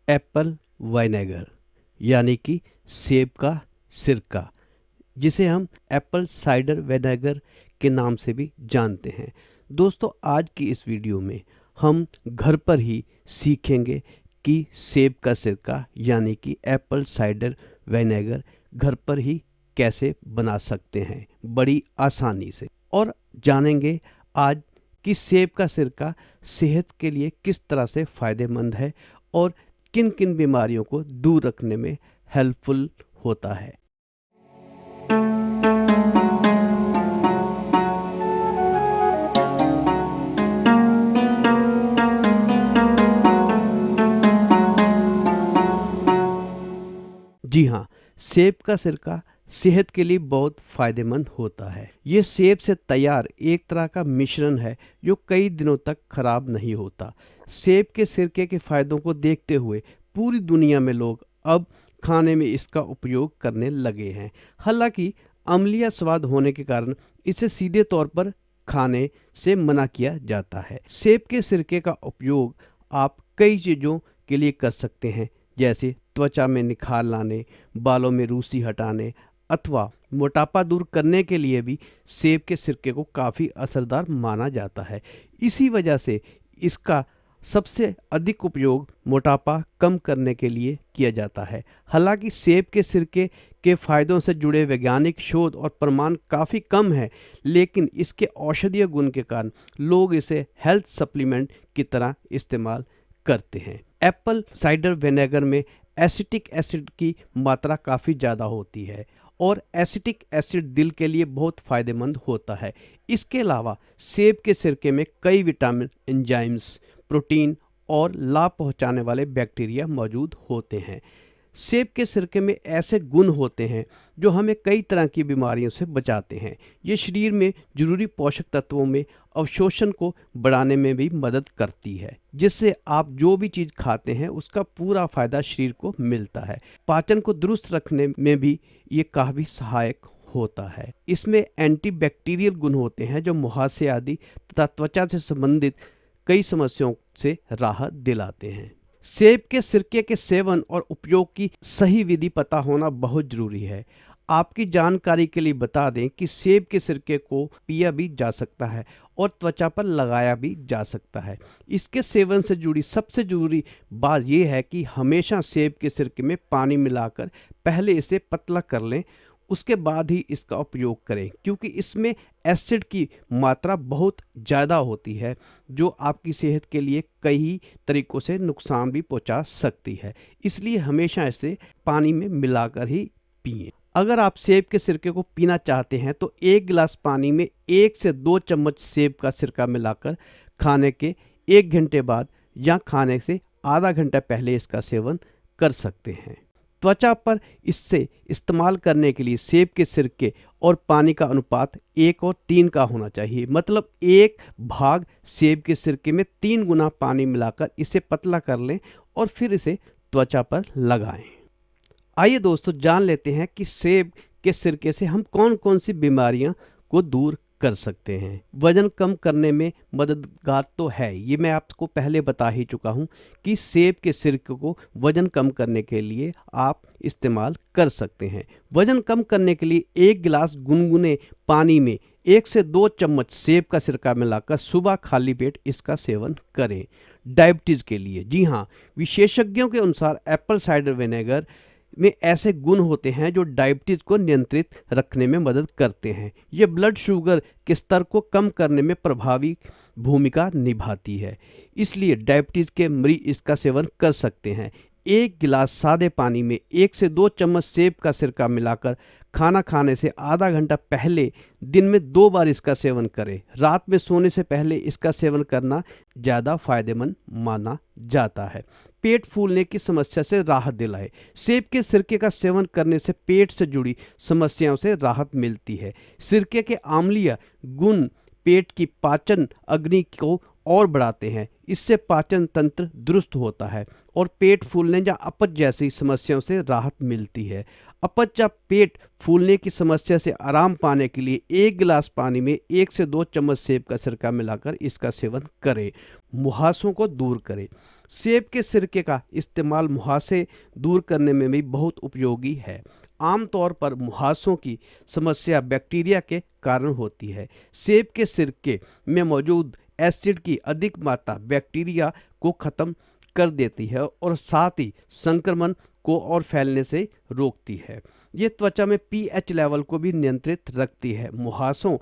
Apple वाइनेगर यानी कि सेब का सिरका, जिसे हम एप्पल साइडर विनेगर के नाम से भी जानते हैं। दोस्तों, आज की इस वीडियो में हम घर पर ही सीखेंगे कि सेब का सिरका यानी कि एप्पल साइडर विनेगर घर पर ही कैसे बना सकते हैं बड़ी आसानी से, और जानेंगे आज कि सेब का सिरका सेहत के लिए किस तरह से फ़ायदेमंद है और किन किन बीमारियों को दूर रखने में हेल्पफुल होता है। जी हाँ, सेब का सिरका सेहत के लिए बहुत फ़ायदेमंद होता है। ये सेब से तैयार एक तरह का मिश्रण है जो कई दिनों तक खराब नहीं होता। सेब के सिरके के फ़ायदों को देखते हुए पूरी दुनिया में लोग अब खाने में इसका उपयोग करने लगे हैं। हालांकि अम्लीय स्वाद होने के कारण इसे सीधे तौर पर खाने से मना किया जाता है। सेब के सिरके का उपयोग आप कई चीज़ों के लिए कर सकते हैं, जैसे त्वचा में निखार लाने, बालों में रूसी हटाने अथवा मोटापा दूर करने के लिए भी सेब के सिरके को काफ़ी असरदार माना जाता है। इसी वजह से इसका सबसे अधिक उपयोग मोटापा कम करने के लिए किया जाता है। हालांकि सेब के सिरके के फायदों से जुड़े वैज्ञानिक शोध और प्रमाण काफ़ी कम है, लेकिन इसके औषधीय गुण के कारण लोग इसे हेल्थ सप्लीमेंट की तरह इस्तेमाल करते हैं। एप्पल साइडर विनेगर में एसिटिक एसिड की मात्रा काफ़ी ज़्यादा होती है और एसिटिक एसिड दिल के लिए बहुत फ़ायदेमंद होता है। इसके अलावा सेब के सिरके में कई विटामिन, एंजाइम्स, प्रोटीन और लाभ पहुंचाने वाले बैक्टीरिया मौजूद होते हैं। सेब के सिरके में ऐसे गुण होते हैं जो हमें कई तरह की बीमारियों से बचाते हैं। ये शरीर में जरूरी पोषक तत्वों में अवशोषण को बढ़ाने में भी मदद करती है, जिससे आप जो भी चीज़ खाते हैं उसका पूरा फायदा शरीर को मिलता है। पाचन को दुरुस्त रखने में भी ये काफ़ी सहायक होता है। इसमें एंटीबैक्टीरियल गुण होते हैं जो मुहासे आदि तथा त्वचा से संबंधित कई समस्याओं से राहत दिलाते हैं। सेब के सिरके के सेवन और उपयोग की सही विधि पता होना बहुत जरूरी है। आपकी जानकारी के लिए बता दें कि सेब के सिरके को पिया भी जा सकता है और त्वचा पर लगाया भी जा सकता है। इसके सेवन से जुड़ी सबसे जरूरी बात यह है कि हमेशा सेब के सिरके में पानी मिलाकर पहले इसे पतला कर लें, उसके बाद ही इसका उपयोग करें, क्योंकि इसमें एसिड की मात्रा बहुत ज़्यादा होती है जो आपकी सेहत के लिए कई तरीक़ों से नुकसान भी पहुंचा सकती है। इसलिए हमेशा इसे पानी में मिलाकर ही पिएं। अगर आप सेब के सिरके को पीना चाहते हैं तो 1 गिलास पानी में 1 से 2 चम्मच सेब का सिरका मिलाकर खाने के 1 घंटे बाद या खाने से आधा घंटा पहले इसका सेवन कर सकते हैं। त्वचा पर इससे इस्तेमाल करने के लिए सेब के सिरके और पानी का अनुपात 1 और 3 का होना चाहिए। मतलब 1 भाग सेब के सिरके में 3 गुना पानी मिलाकर इसे पतला कर लें और फिर इसे त्वचा पर लगाएं। आइए दोस्तों, जान लेते हैं कि सेब के सिरके से हम कौन कौन सी बीमारियां को दूर कर सकते हैं। वजन कम करने में मददगार तो है, ये मैं आपको पहले बता ही चुका हूँ कि सेब के सिरके को वजन कम करने के लिए आप इस्तेमाल कर सकते हैं। वजन कम करने के लिए 1 गिलास गुनगुने पानी में 1 से 2 चम्मच सेब का सिरका मिलाकर सुबह खाली पेट इसका सेवन करें। डायबिटीज़ के लिए, जी हाँ, विशेषज्ञों के अनुसार एप्पल साइडर विनेगर में ऐसे गुण होते हैं जो डायबिटीज़ को नियंत्रित रखने में मदद करते हैं। ये ब्लड शुगर के स्तर को कम करने में प्रभावी भूमिका निभाती है, इसलिए डायबिटीज़ के मरीज इसका सेवन कर सकते हैं। 1 गिलास सादे पानी में 1 से 2 चम्मच सेब का सिरका मिलाकर खाना खाने से आधा घंटा पहले दिन में 2 बार इसका सेवन करें। रात में सोने से पहले इसका सेवन करना ज़्यादा फायदेमंद माना जाता है। पेट फूलने की समस्या से राहत दिलाए। सेब के सिरके का सेवन करने से पेट से जुड़ी समस्याओं से राहत मिलती है। सिरके के आम्लीय गुण पेट की पाचन अग्नि को और बढ़ाते हैं। इससे पाचन तंत्र दुरुस्त होता है और पेट फूलने या अपच जैसी समस्याओं से राहत मिलती है। अपच या पेट फूलने की समस्या से आराम पाने के लिए 1 गिलास पानी में 1 से 2 चम्मच सेब का सिरका मिलाकर इसका सेवन करें। मुहासों को दूर करें। सेब के सिरके का इस्तेमाल मुहासे दूर करने में भी बहुत उपयोगी है। आमतौर पर मुहासों की समस्या बैक्टीरिया के कारण होती है। सेब के सिरके में मौजूद एसिड की अधिक मात्रा बैक्टीरिया को खत्म कर देती है और साथ ही संक्रमण को और फैलने से रोकती है। ये त्वचा में पीएच लेवल को भी नियंत्रित रखती है। मुहासों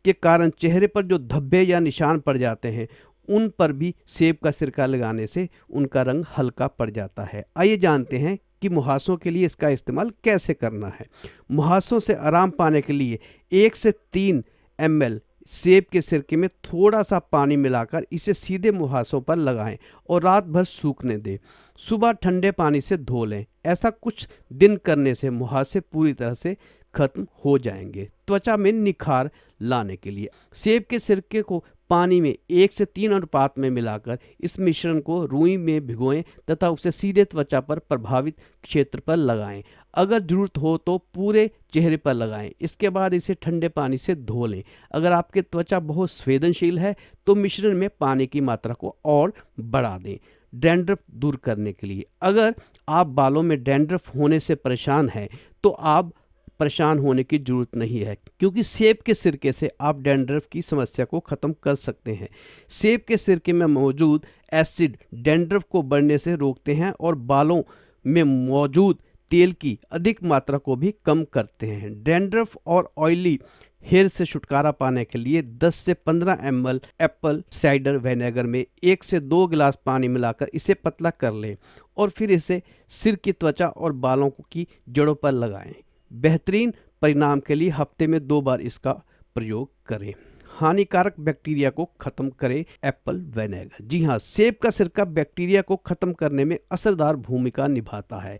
के कारण चेहरे पर जो धब्बे या निशान पड़ जाते हैं, उन पर भी सेब का सिरका लगाने से उनका रंग हल्का पड़ जाता है। आइए जानते हैं कि मुहासों के लिए इसका इस्तेमाल कैसे करना है। मुहासों से आराम पाने के लिए 1 से 3 ml सेब के सिरके में थोड़ा सा पानी मिलाकर इसे सीधे मुहासों पर लगाएं और रात भर सूखने दें। सुबह ठंडे पानी से धो लें। ऐसा कुछ दिन करने से मुहासे पूरी तरह से खत्म हो जाएंगे। त्वचा में निखार लाने के लिए सेब के सिरके को पानी में 1 से 3 अनुपात में मिलाकर इस मिश्रण को रुई में भिगोएं तथा उसे सीधे त्वचा पर प्रभावित क्षेत्र पर लगाएं। अगर जरूरत हो तो पूरे चेहरे पर लगाएं। इसके बाद इसे ठंडे पानी से धो लें। अगर आपकी त्वचा बहुत संवेदनशील है तो मिश्रण में पानी की मात्रा को और बढ़ा दें। डैंड्रफ दूर करने के लिए अगर आप बालों में डैंड्रफ होने से परेशान हैं तो आप परेशान होने की जरूरत नहीं है, क्योंकि सेब के सिरके से आप डैंड्रफ की समस्या को खत्म कर सकते हैं। सेब के सिरके में मौजूद एसिड डैंड्रफ को बढ़ने से रोकते हैं और बालों में मौजूद तेल की अधिक मात्रा को भी कम करते हैं। डैंड्रफ और ऑयली हेयर से छुटकारा पाने के लिए 10 से 15 ml एप्पल साइडर विनेगर में 1 से 2 गिलास पानी मिलाकर इसे पतला कर लें और फिर इसे सिर की त्वचा और बालों की जड़ों पर लगाएं। बेहतरीन परिणाम के लिए हफ्ते में 2 बार इसका प्रयोग करें। हानिकारक बैक्टीरिया को खत्म करे एप्पल विनेगर। जी हाँ, सेब का सिरका बैक्टीरिया को खत्म करने में असरदार भूमिका निभाता है।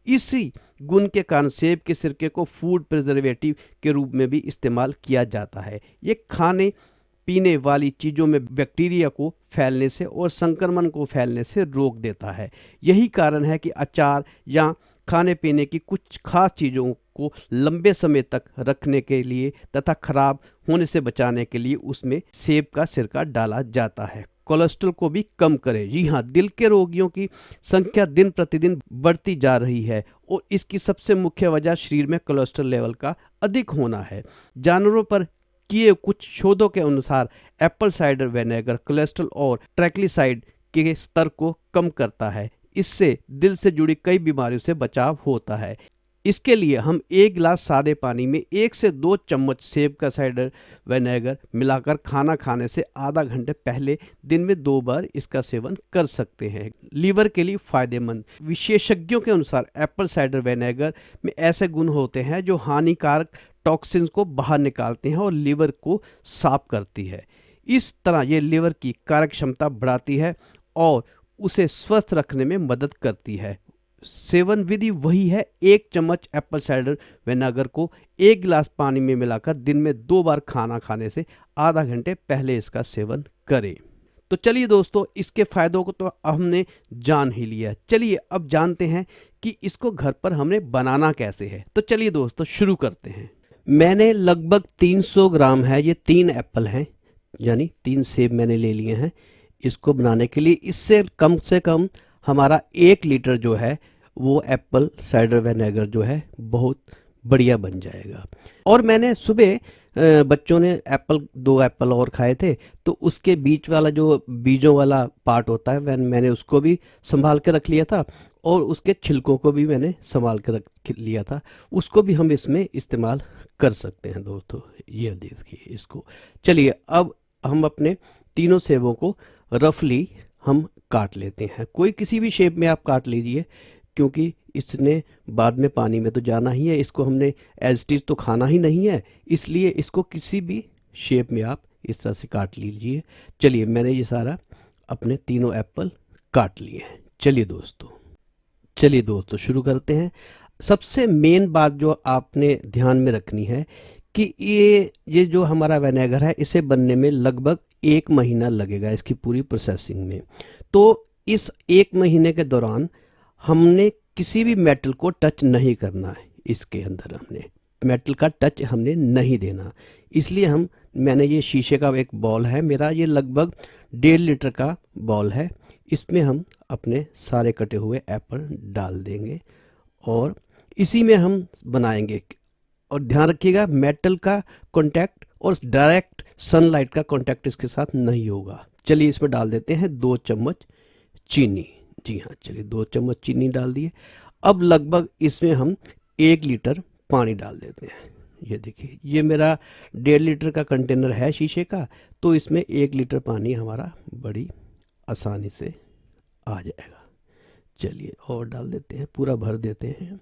इसी गुण के कारण सेब के सिरके को फूड प्रिजर्वेटिव के रूप में भी इस्तेमाल किया जाता है। ये खाने पीने वाली चीज़ों में बैक्टीरिया को फैलने से और संक्रमण को फैलने से रोक देता है। यही कारण है कि अचार या खाने पीने की कुछ खास चीज़ों को लंबे समय तक रखने के लिए तथा खराब होने से बचाने के लिए उसमें सेब का सिरका डाला जाता है। कोलेस्ट्रॉल को भी कम करे। जी हाँ, दिल के रोगियों की संख्या दिन प्रतिदिन बढ़ती जा रही है और इसकी सबसे मुख्य वजह शरीर में कोलेस्ट्रॉल लेवल का अधिक होना है। जानवरों पर किए कुछ शोधों के अनुसार एप्पल साइडर विनेगर कोलेस्ट्रॉल और ट्राइग्लिसराइड के स्तर को कम करता है। इससे दिल से जुड़ी कई बीमारियों से बचाव होता है। इसके लिए हम 1 गिलास सादे पानी में 1 से 2 चम्मच सेब का साइडर विनेगर मिलाकर खाना खाने से आधा घंटे पहले दिन में 2 बार इसका सेवन कर सकते हैं। लीवर के लिए फायदेमंद। विशेषज्ञों के अनुसार एप्पल साइडर विनेगर में ऐसे गुण होते हैं जो हानिकारक टॉक्सिन्स को बाहर निकालते हैं और लीवर को साफ करती है। इस तरह ये लीवर की कार्य क्षमता बढ़ाती है और उसे स्वस्थ रखने में मदद करती है। सेवन विधि वही है। 1 चम्मच एप्पल साइडर विनेगर को 1 गिलास पानी में मिलाकर दिन में 2 बार खाना खाने से आधा घंटे पहले इसका सेवन करें। तो चलिए दोस्तों, इसके फायदों को तो हमने जान ही लिया। चलिए अब जानते हैं कि इसको घर पर हमने बनाना कैसे है। तो चलिए दोस्तों शुरू करते हैं। मैंने लगभग 300 ग्राम है, ये 3 एप्पल हैं, यानी 3 सेब मैंने ले लिए हैं इसको बनाने के लिए। इससे कम हमारा 1 लीटर जो है वो एप्पल साइडर विनेगर जो है बहुत बढ़िया बन जाएगा। और मैंने सुबह बच्चों ने 2 एप्पल और खाए थे, तो उसके बीच वाला जो बीजों वाला पार्ट होता है मैंने उसको भी संभाल के रख लिया था और उसके छिलकों को भी मैंने संभाल के रख लिया था। उसको भी हम इसमें इस्तेमाल कर सकते हैं दोस्तों। ये देखिए इसको। चलिए अब हम अपने तीनों सेबों को रफली हम काट लेते हैं। कोई किसी भी शेप में आप काट लीजिए, क्योंकि इसने बाद में पानी में तो जाना ही है। इसको हमने एज इट इज तो खाना ही नहीं है, इसलिए इसको किसी भी शेप में आप इस तरह से काट लीजिए। चलिए मैंने ये सारा अपने तीनों एप्पल काट लिए हैं। चलिए दोस्तों शुरू करते हैं। सबसे मेन बात जो आपने ध्यान में रखनी है कि ये जो हमारा विनेगर है इसे बनने में लगभग 1 महीना लगेगा इसकी पूरी प्रोसेसिंग में। तो इस 1 महीने के दौरान हमने किसी भी मेटल को टच नहीं करना है। इसके अंदर हमने मेटल का टच हमने नहीं देना। इसलिए मैंने ये शीशे का एक बॉल है मेरा, ये लगभग 1.5 लीटर का बॉल है। इसमें हम अपने सारे कटे हुए एप्पल डाल देंगे और इसी में हम बनाएंगे। और ध्यान रखिएगा मेटल का कांटेक्ट और डायरेक्ट सनलाइट का कांटेक्ट इसके साथ नहीं होगा। चलिए इसमें डाल देते हैं 2 चम्मच चीनी। जी हाँ, चलिए 2 चम्मच चीनी डाल दिए। अब लगभग इसमें हम 1 लीटर पानी डाल देते हैं। ये देखिए, ये मेरा 1.5 लीटर का कंटेनर है शीशे का, तो इसमें 1 लीटर पानी हमारा बड़ी आसानी से आ जाएगा। चलिए और डाल देते हैं, पूरा भर देते हैं,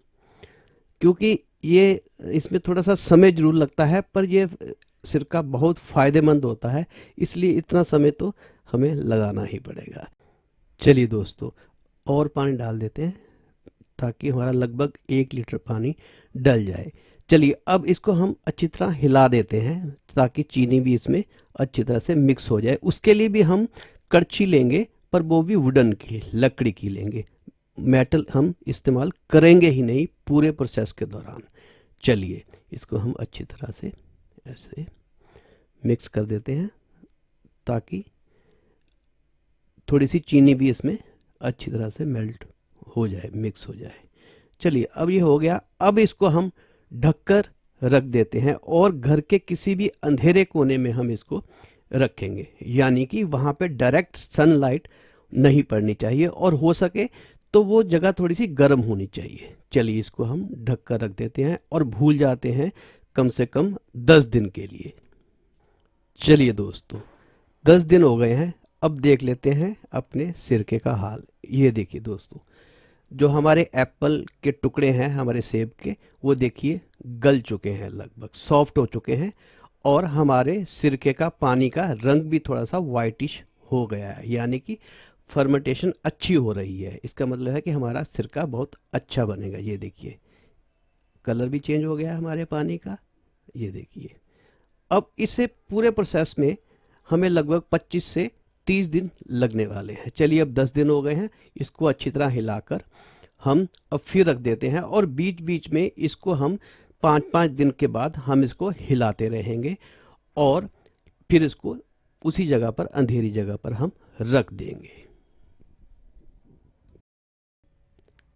क्योंकि ये इसमें थोड़ा सा समय जरूर लगता है, पर ये सिरका बहुत फ़ायदेमंद होता है, इसलिए इतना समय तो हमें लगाना ही पड़ेगा। चलिए दोस्तों, और पानी डाल देते हैं ताकि हमारा लगभग 1 लीटर पानी डल जाए। चलिए अब इसको हम अच्छी तरह हिला देते हैं ताकि चीनी भी इसमें अच्छी तरह से मिक्स हो जाए। उसके लिए भी हम कड़छी लेंगे, पर वो भी वुडन की, लकड़ी की लेंगे। मेटल हम इस्तेमाल करेंगे ही नहीं पूरे प्रोसेस के दौरान। चलिए इसको हम अच्छी तरह से ऐसे मिक्स कर देते हैं ताकि थोड़ी सी चीनी भी इसमें अच्छी तरह से मेल्ट हो जाए, मिक्स हो जाए। चलिए अब ये हो गया। अब इसको हम ढककर रख देते हैं और घर के किसी भी अंधेरे कोने में हम इसको रखेंगे, यानी कि वहाँ पे डायरेक्ट सनलाइट नहीं पड़नी चाहिए और हो सके तो वो जगह थोड़ी सी गर्म होनी चाहिए। चलिए इसको हम ढक कर रख देते हैं और भूल जाते हैं कम से कम 10 दिन के लिए। चलिए दोस्तों, 10 दिन हो गए हैं। अब देख लेते हैं अपने सिरके का हाल। ये देखिए दोस्तों, जो हमारे एप्पल के टुकड़े हैं हमारे सेब के, वो देखिए गल चुके हैं, लगभग सॉफ्ट हो चुके हैं और हमारे सिरके का पानी का रंग भी थोड़ा सा वाइटिश हो गया है, यानी कि फर्मेंटेशन अच्छी हो रही है। इसका मतलब है कि हमारा सिरका बहुत अच्छा बनेगा। ये देखिए कलर भी चेंज हो गया है हमारे पानी का। ये देखिए, अब इसे पूरे प्रोसेस में हमें लगभग 25 से 30 दिन लगने वाले हैं। चलिए अब 10 दिन हो गए हैं, इसको अच्छी तरह हिलाकर हम अब फिर रख देते हैं और बीच बीच में इसको हम 5-5 दिन के बाद हम इसको हिलाते रहेंगे और फिर इसको उसी जगह पर, अंधेरी जगह पर हम रख देंगे।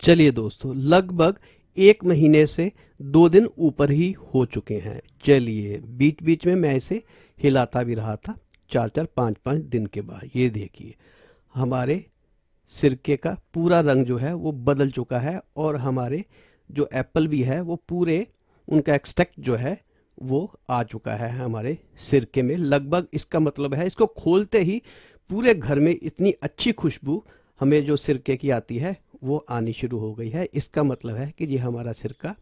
चलिए दोस्तों, लगभग 1 महीने से 2 दिन ऊपर ही हो चुके हैं। चलिए बीच बीच में मैं इसे हिलाता भी रहा था 4-4, 5-5 दिन के बाद। ये देखिए हमारे सिरके का पूरा रंग जो है वो बदल चुका है और हमारे जो एप्पल भी है वो पूरे, उनका एक्सट्रैक्ट जो है वो आ चुका है हमारे सिरके में। लगभग इसका मतलब है इसको खोलते ही पूरे घर में इतनी अच्छी खुशबू हमें जो सिरके की आती है वो आनी शुरू हो गई है। इसका मतलब है कि ये हमारा सिरका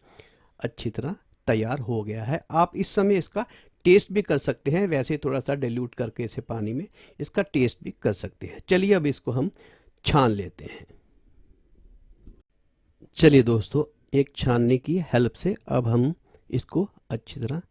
अच्छी तरह तैयार हो गया है। आप इस समय इसका टेस्ट भी कर सकते हैं, वैसे थोड़ा सा डाइल्यूट करके इसे पानी में इसका टेस्ट भी कर सकते हैं। चलिए अब इसको हम छान लेते हैं। चलिए दोस्तों, एक छानने की हेल्प से अब हम इसको अच्छी तरह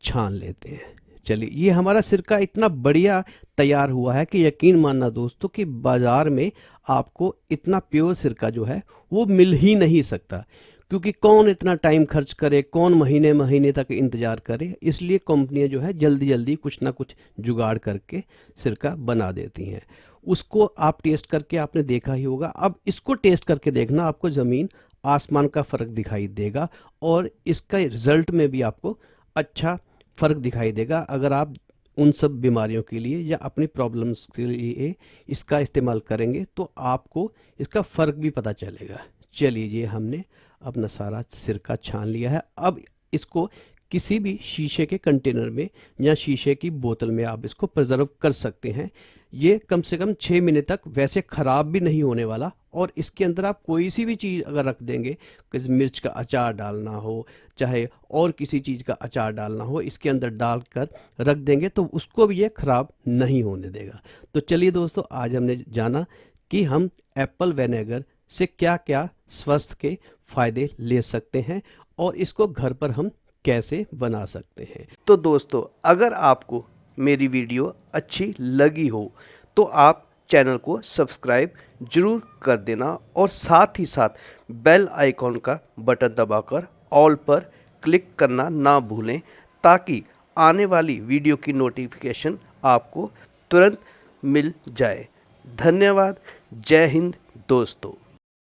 छान लेते हैं। चलिए, ये हमारा सिरका इतना बढ़िया तैयार हुआ है कि यकीन मानना दोस्तों कि बाज़ार में आपको इतना प्योर सिरका जो है वो मिल ही नहीं सकता, क्योंकि कौन इतना टाइम खर्च करे, कौन महीने महीने तक इंतज़ार करे। इसलिए कंपनियां जो है जल्दी जल्दी कुछ ना कुछ जुगाड़ करके सिरका बना देती हैं। उसको आप टेस्ट करके आपने देखा ही होगा। अब इसको टेस्ट करके देखना, आपको ज़मीन आसमान का फ़र्क दिखाई देगा और इसका रिज़ल्ट में भी आपको अच्छा फ़र्क दिखाई देगा। अगर आप उन सब बीमारियों के लिए या अपनी प्रॉब्लम्स के लिए इसका इस्तेमाल करेंगे तो आपको इसका फ़र्क भी पता चलेगा। चलिए, ये हमने अपना सारा सिरका छान लिया है। अब इसको किसी भी शीशे के कंटेनर में या शीशे की बोतल में आप इसको प्रिजर्व कर सकते हैं। ये कम से कम 6 महीने तक वैसे ख़राब भी नहीं होने वाला और इसके अंदर आप कोई सी भी चीज़ अगर रख देंगे, किसी मिर्च का अचार डालना हो, चाहे और किसी चीज़ का अचार डालना हो, इसके अंदर डालकर रख देंगे तो उसको भी ये ख़राब नहीं होने देगा। तो चलिए दोस्तों, आज हमने जाना कि हम एप्पल विनेगर से क्या क्या स्वास्थ्य के फ़ायदे ले सकते हैं और इसको घर पर हम कैसे बना सकते हैं। तो दोस्तों, अगर आपको मेरी वीडियो अच्छी लगी हो तो आप चैनल को सब्सक्राइब जरूर कर देना और साथ ही साथ बेल आइकॉन का बटन दबाकर ऑल पर क्लिक करना ना भूलें, ताकि आने वाली वीडियो की नोटिफिकेशन आपको तुरंत मिल जाए। धन्यवाद। जय हिंद, दोस्तों।